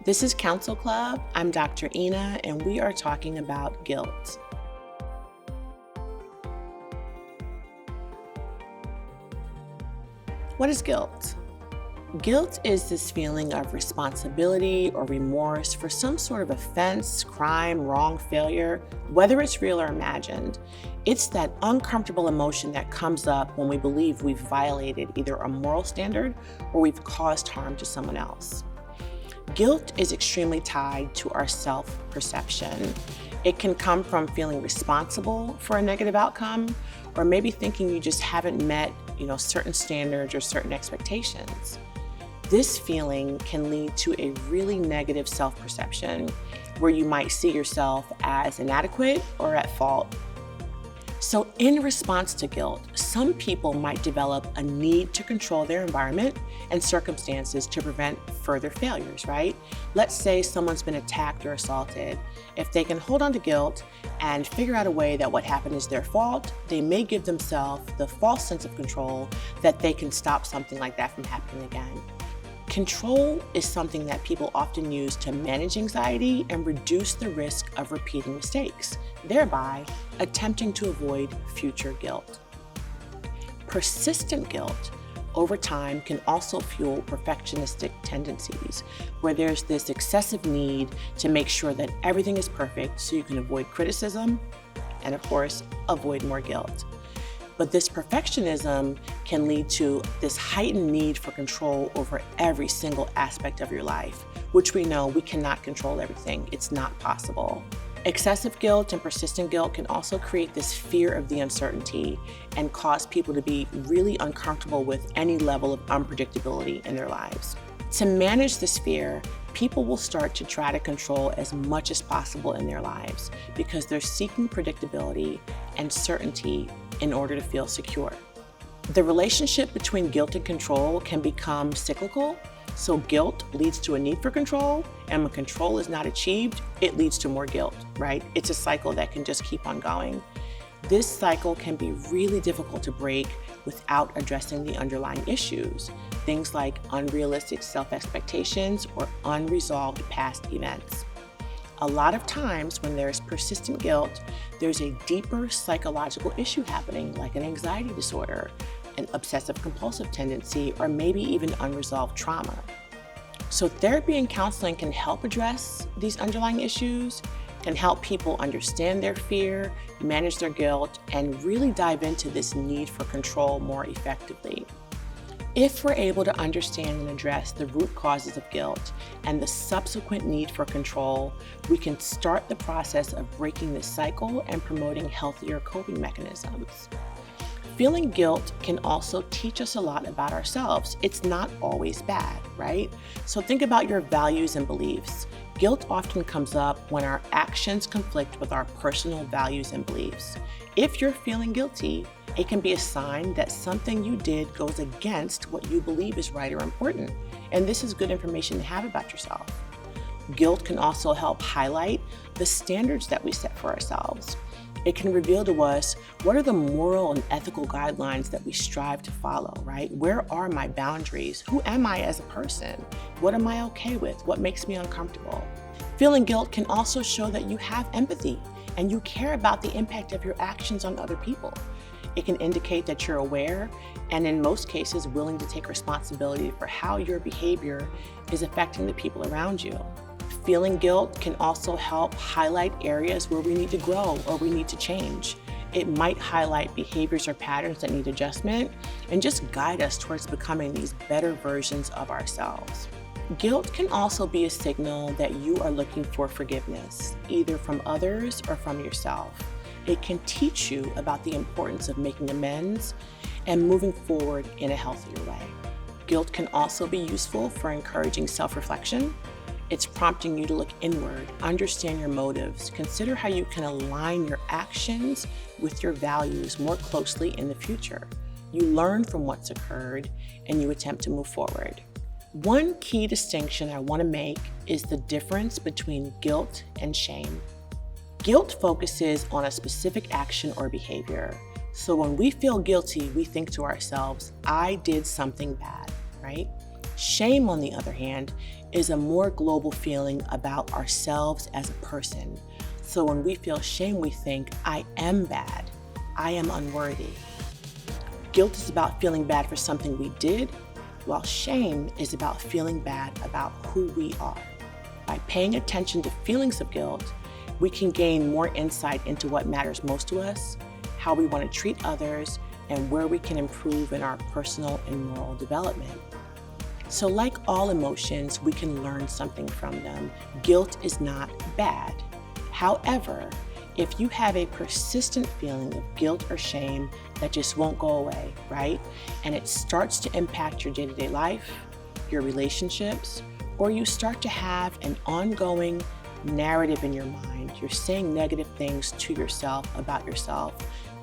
This is Counsel Club. I'm Dr. Ina, and we are talking about guilt. What is guilt? Guilt is this feeling of responsibility or remorse for some sort of offense, crime, wrong, failure, whether it's real or imagined. It's that uncomfortable emotion that comes up when we believe we've violated either a moral standard or we've caused harm to someone else. Guilt is extremely tied to our self-perception. It can come from feeling responsible for a negative outcome, or maybe thinking you just haven't met, certain standards or certain expectations. This feeling can lead to a really negative self-perception, where you might see yourself as inadequate or at fault. So in response to guilt, some people might develop a need to control their environment and circumstances to prevent further failures, right? Let's say someone's been attacked or assaulted. If they can hold on to guilt and figure out a way that what happened is their fault, they may give themselves the false sense of control that they can stop something like that from happening again. Control is something that people often use to manage anxiety and reduce the risk of repeating mistakes, thereby attempting to avoid future guilt. Persistent guilt over time can also fuel perfectionistic tendencies, where there's this excessive need to make sure that everything is perfect so you can avoid criticism and, of course, avoid more guilt. But this perfectionism can lead to this heightened need for control over every single aspect of your life, which we know we cannot control everything. It's not possible. Excessive guilt and persistent guilt can also create this fear of the uncertainty and cause people to be really uncomfortable with any level of unpredictability in their lives. To manage this fear, people will start to try to control as much as possible in their lives because they're seeking predictability and certainty in order to feel secure. The relationship between guilt and control can become cyclical. So guilt leads to a need for control, and when control is not achieved, it leads to more guilt, right? It's a cycle that can just keep on going. This cycle can be really difficult to break without addressing the underlying issues, things like unrealistic self-expectations or unresolved past events. A lot of times when there's persistent guilt, there's a deeper psychological issue happening, like an anxiety disorder, an obsessive-compulsive tendency, or maybe even unresolved trauma. So therapy and counseling can help address these underlying issues, can help people understand their fear, manage their guilt, and really dive into this need for control more effectively. If we're able to understand and address the root causes of guilt and the subsequent need for control, we can start the process of breaking this cycle and promoting healthier coping mechanisms. Feeling guilt can also teach us a lot about ourselves. It's not always bad, right? So think about your values and beliefs. Guilt often comes up when our actions conflict with our personal values and beliefs. If you're feeling guilty, it can be a sign that something you did goes against what you believe is right or important. And this is good information to have about yourself. Guilt can also help highlight the standards that we set for ourselves. It can reveal to us what are the moral and ethical guidelines that we strive to follow, right? Where are my boundaries? Who am I as a person? What am I okay with? What makes me uncomfortable? Feeling guilt can also show that you have empathy and you care about the impact of your actions on other people. It can indicate that you're aware and in most cases willing to take responsibility for how your behavior is affecting the people around you. Feeling guilt can also help highlight areas where we need to grow or we need to change. It might highlight behaviors or patterns that need adjustment and just guide us towards becoming these better versions of ourselves. Guilt can also be a signal that you are looking for forgiveness, either from others or from yourself. It can teach you about the importance of making amends and moving forward in a healthier way. Guilt can also be useful for encouraging self-reflection. It's prompting you to look inward, understand your motives, consider how you can align your actions with your values more closely in the future. You learn from what's occurred and you attempt to move forward. One key distinction I want to make is the difference between guilt and shame. Guilt focuses on a specific action or behavior. So when we feel guilty, we think to ourselves, I did something bad, right? Shame, on the other hand, is a more global feeling about ourselves as a person. So when we feel shame, we think, I am bad, I am unworthy. Guilt is about feeling bad for something we did, while shame is about feeling bad about who we are. By paying attention to feelings of guilt, we can gain more insight into what matters most to us, how we want to treat others, and where we can improve in our personal and moral development. So like all emotions, we can learn something from them. Guilt is not bad. However, if you have a persistent feeling of guilt or shame that just won't go away, right? And it starts to impact your day-to-day life, your relationships, or you start to have an ongoing narrative in your mind, you're saying negative things to yourself about yourself,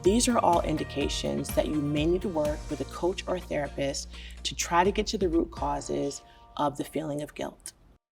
these are all indications that you may need to work with a coach or a therapist to try to get to the root causes of the feeling of guilt.